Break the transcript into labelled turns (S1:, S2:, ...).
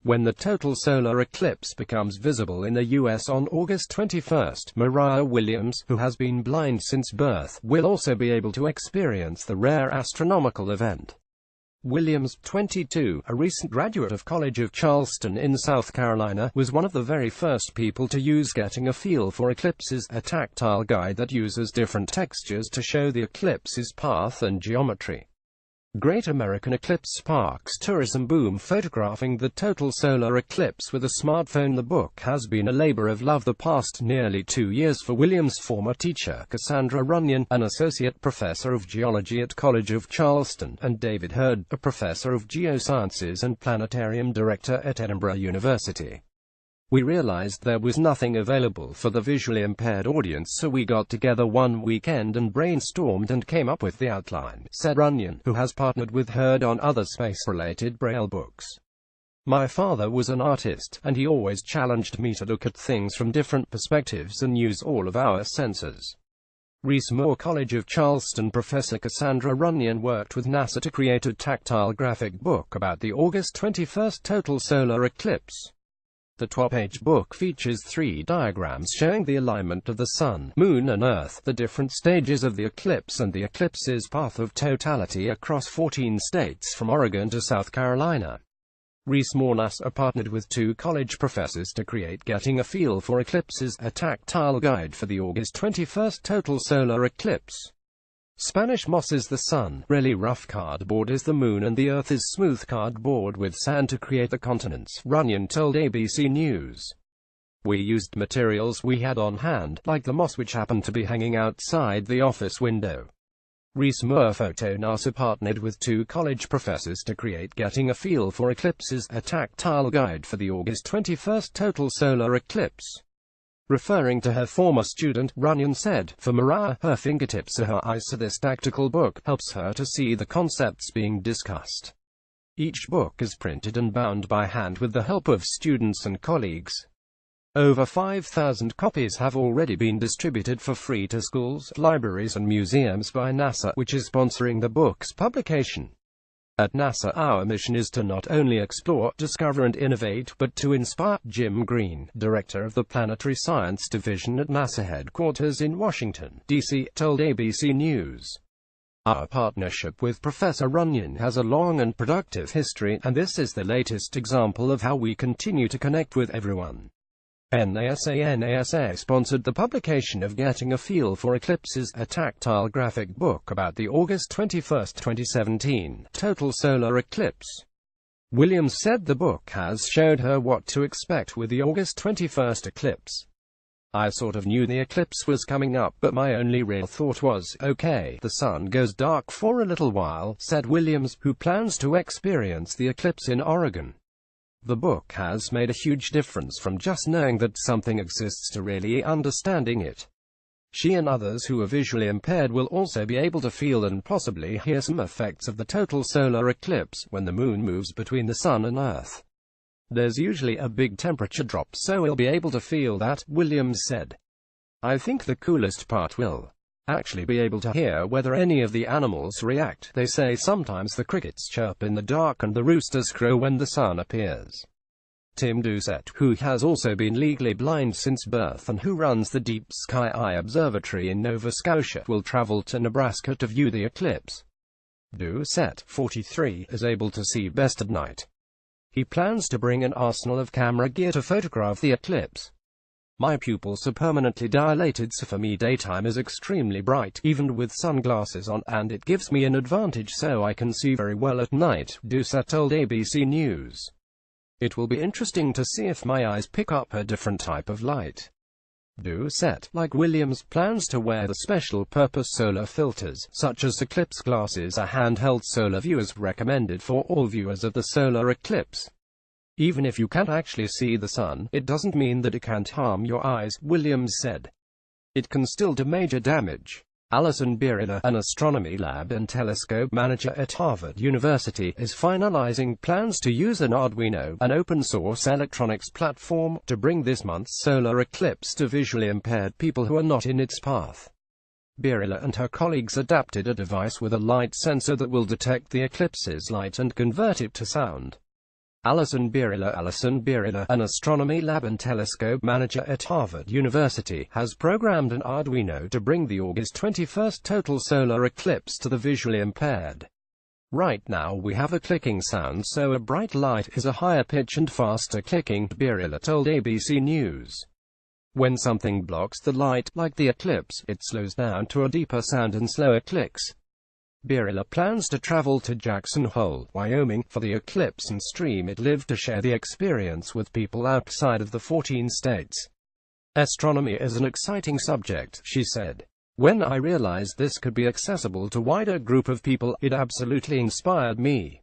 S1: When the total solar eclipse becomes visible in the US on August 21, Mariah Williams, who has been blind since birth, will also be able to experience the rare astronomical event. Williams, 22, a recent graduate of College of Charleston in South Carolina, was one of the very first people to use Getting a Feel for Eclipses, a tactile guide that uses different textures to show the eclipse's path and geometry. Great American Eclipse sparks tourism boom. Photographing the total solar eclipse with a smartphone. The book has been a labor of love the past nearly 2 years for Williams' former teacher, Cassandra Runyon, an associate professor of geology at College of Charleston, and David Hurd, a professor of geosciences and planetarium director at Edinburgh University. We realized there was nothing available for the visually impaired audience, so we got together one weekend and brainstormed and came up with the outline, said Runyon, who has partnered with Hurd on other space-related Braille books. My father was an artist, and he always challenged me to look at things from different perspectives and use all of our senses. Moore College of Charleston professor Cassandra Runyon worked with NASA to create a tactile graphic book about the August 21 total solar eclipse. The 12-page book features 3 diagrams showing the alignment of the Sun, Moon and Earth, the different stages of the eclipse and the eclipse's path of totality across 14 states from Oregon to South Carolina. Moore NASA partnered with 2 college professors to create Getting a Feel for Eclipses, a tactile guide for the August 21 total solar eclipse. Spanish moss is the Sun, really rough cardboard is the Moon, and the Earth is smooth cardboard with sand to create the continents, Runyon told ABC News. We used materials we had on hand, like the moss which happened to be hanging outside the office window. Moore Photo NASA partnered with 2 college professors to create Getting a Feel for Eclipses, a tactile guide for the August 21 total solar eclipse. Referring to her former student, Runyon said, "For Mariah, her fingertips are her eyes, so this tactical book helps her to see the concepts being discussed." Each book is printed and bound by hand with the help of students and colleagues. Over 5,000 copies have already been distributed for free to schools, libraries and museums by NASA, which is sponsoring the book's publication. At NASA, our mission is to not only explore, discover and innovate, but to inspire. Jim Green, director of the Planetary Science Division at NASA headquarters in Washington, D.C., told ABC News. Our partnership with Professor Runyon has a long and productive history, and this is the latest example of how we continue to connect with everyone. NASA sponsored the publication of Getting a Feel for Eclipses, a tactile graphic book about the August 21, 2017, total solar eclipse. Williams said the book has showed her what to expect with the August 21 eclipse. I sort of knew the eclipse was coming up, but my only real thought was, okay, the sun goes dark for a little while, said Williams, who plans to experience the eclipse in Oregon. The book has made a huge difference from just knowing that something exists to really understanding it. She and others who are visually impaired will also be able to feel and possibly hear some effects of the total solar eclipse, when the moon moves between the sun and Earth. There's usually a big temperature drop, so we'll be able to feel that, Williams said. I think the coolest part will actually be able to hear whether any of the animals react. They say sometimes the crickets chirp in the dark and the roosters crow when the sun appears. Tim Doucette, who has also been legally blind since birth and who runs the Deep Sky Eye Observatory in Nova Scotia, will travel to Nebraska to view the eclipse. Doucette, 43, is able to see best at night. He plans to bring an arsenal of camera gear to photograph the eclipse. My pupils are permanently dilated, so for me daytime is extremely bright, even with sunglasses on, and it gives me an advantage so I can see very well at night, Doucette told ABC News. It will be interesting to see if my eyes pick up a different type of light. Doucette, like Williams, plans to wear the special-purpose solar filters, such as eclipse glasses, are handheld solar viewers recommended for all viewers of the solar eclipse. Even if you can't actually see the sun, it doesn't mean that it can't harm your eyes, Williams said. It can still do major damage. Alison Birilla, an astronomy lab and telescope manager at Harvard University, is finalizing plans to use an Arduino, an open-source electronics platform, to bring this month's solar eclipse to visually impaired people who are not in its path. Birilla and her colleagues adapted a device with a light sensor that will detect the eclipse's light and convert it to sound. Alison Birilla, an astronomy lab and telescope manager at Harvard University, has programmed an Arduino to bring the August 21st total solar eclipse to the visually impaired. Right now we have a clicking sound, so a bright light is a higher pitch and faster clicking, Birilla told ABC News. When something blocks the light, like the eclipse, it slows down to a deeper sound and slower clicks. Birilla plans to travel to Jackson Hole, Wyoming, for the eclipse and stream it live to share the experience with people outside of the 14 states. Astronomy is an exciting subject, she said. When I realized this could be accessible to a wider group of people, it absolutely inspired me.